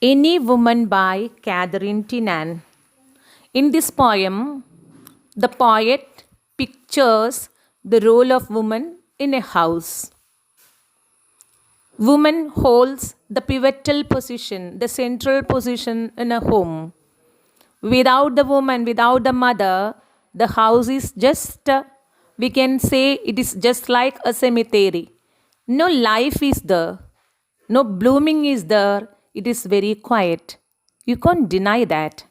Any Woman by Catherine Tynan. In this poem, the poet pictures the role of woman in a house. Woman holds the pivotal position, the central position in a home. Without the woman, without the mother, the house is just, we can say it is just like a cemetery. No life is there, no blooming is there, it is very quiet. You can't deny that.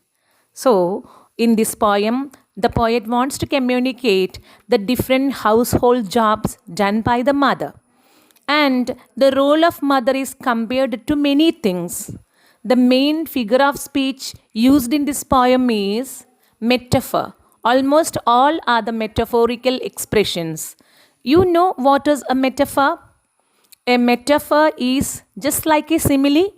So, in this poem, the poet wants to communicate the different household jobs done by the mother. And the role of mother is compared to many things. The main figure of speech used in this poem is metaphor. Almost all are the metaphorical expressions. You know what is a metaphor? A metaphor is just like a simile,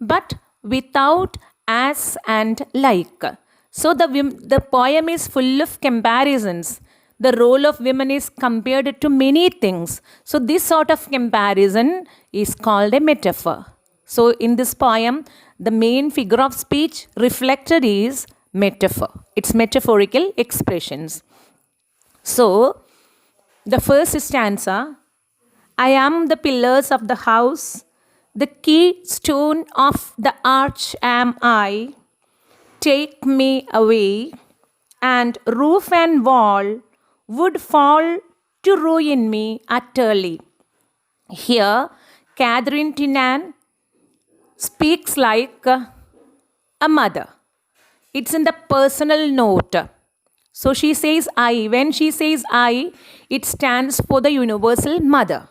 but without as and like. So the poem is full of comparisons. The role of women is compared to many things. So this sort of comparison is called a metaphor. So in this poem, the main figure of speech reflected is metaphor. It's metaphorical expressions. So the first stanza, I am the pillars of the house, the keystone of the arch am I. Take me away, and roof and wall would fall to ruin me utterly. Here, Catherine Tynan speaks like a mother. It's in the personal note. So she says I. When she says I, it stands for the universal mother.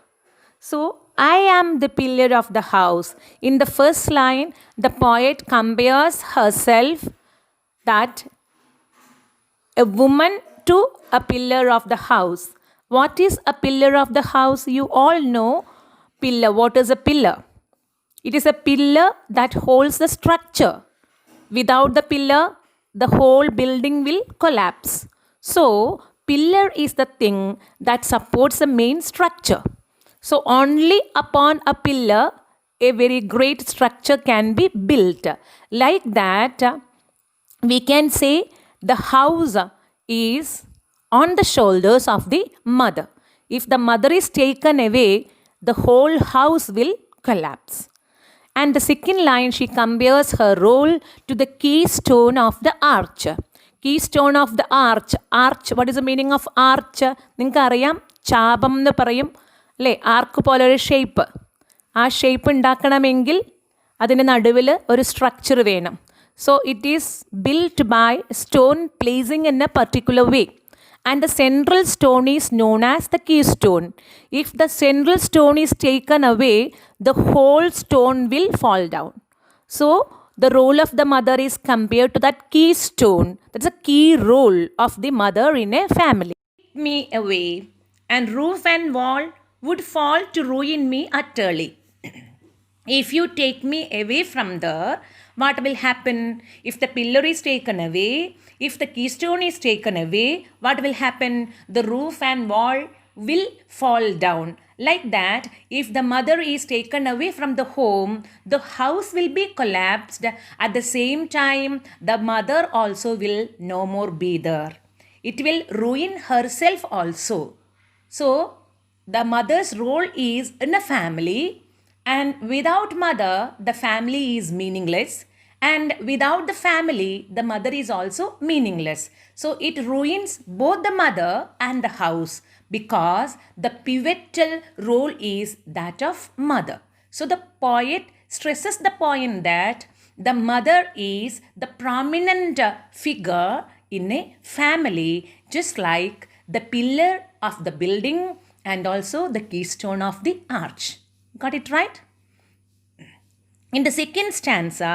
So I am the pillar of the house. In the first line, the poet compares herself, that a woman, to a pillar of the house. What is a pillar of the house? You all know pillar. What is a pillar? It is a pillar that holds the structure. Without the pillar, the whole building will collapse. So, pillar is the thing that supports the main structure. So, only upon a pillar, a very great structure can be built. Like that, we can say the house is on the shoulders of the mother. If the mother is taken away, the whole house will collapse. And the second line, she compares her role to the keystone of the arch. Keystone of the arch. Arch, what is the meaning of arch? നിങ്ങൾക്ക് അറിയാം, ചാപം എന്ന് പറയും അല്ലേ, ആർക്ക് പോലെ ഒരു shape. ആ shape ഉണ്ടാക്കണമെങ്കിൽ അതിൻ്റെ നടുവിൽ ഒരു സ്ട്രക്ചർ വേണം. So it is built by stone placing in a particular way. And the central stone is known as the keystone. If the central stone is taken away, the whole stone will fall down. So the role of the mother is compared to that keystone. That's a key role of the mother in a family. Take me away, and roof and wall would fall to ruin me utterly. If you take me away from there, what will happen? If the pillar is taken away, if the keystone is taken away, what will happen? The roof and wall will fall down. Like that, if the mother is taken away from the home, the house will be collapsed. At the same time, the mother also will no more be there. It will ruin herself also. So, the mother's role is in a family. And without mother, the family is meaningless. And without the family, the mother is also meaningless. So it ruins both the mother and the house because the pivotal role is that of mother. So the poet stresses the point that the mother is the prominent figure in a family, just like the pillar of the building and also the keystone of the arch. Got it right? In the second stanza,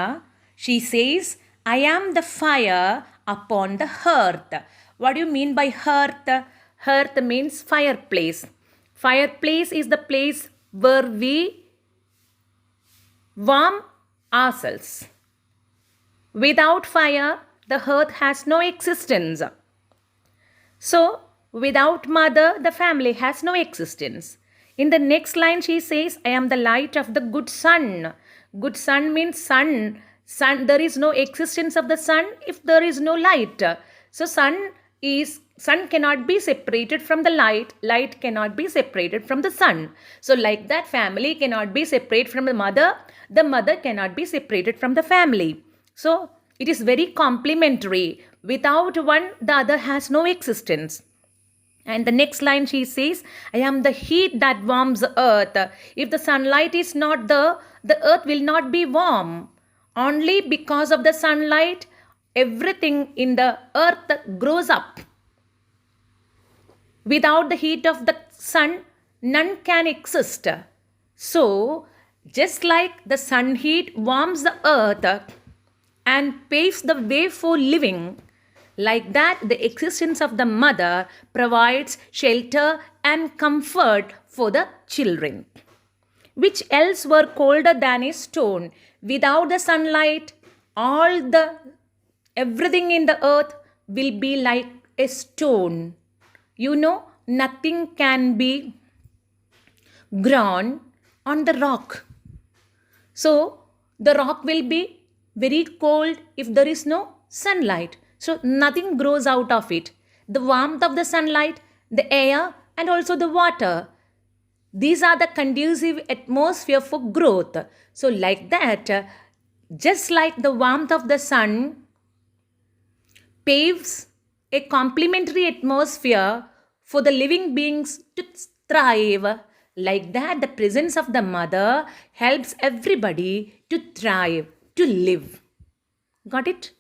she says, I am the fire upon the hearth. What do you mean by hearth? Hearth means fireplace. Fireplace is the place where we warm ourselves. Without fire, the hearth has no existence. So, without mother, the family has no existence. In the next line, she says, I am the light of the good sun. Good sun means sun. Sun, there is no existence of the sun if there is no light. So sun cannot be separated from the light. Light cannot be separated from the sun. So like that, family cannot be separated from the mother. The mother cannot be separated from the family. So it is very complementary. Without one, the other has no existence. And the next line she says, I am the heat that warms the earth. If the sunlight is not there, the earth will not be warm. Only because of the sunlight, everything in the earth grows up. Without the heat of the sun, none can exist. So, just like the sun heat warms the earth and paves the way for living, like that, the existence of the mother provides shelter and comfort for the children, which else were colder than a stone. Without the sunlight, everything in the earth will be like a stone. You know, nothing can be grown on the rock. So, the rock will be very cold if there is no sunlight. So, nothing grows out of it. The warmth of the sunlight, the air, and also the water. These are the conducive atmosphere for growth. So, like that, just like the warmth of the sun paves a complementary atmosphere for the living beings to thrive, like that, the presence of the mother helps everybody to thrive, to live. Got it?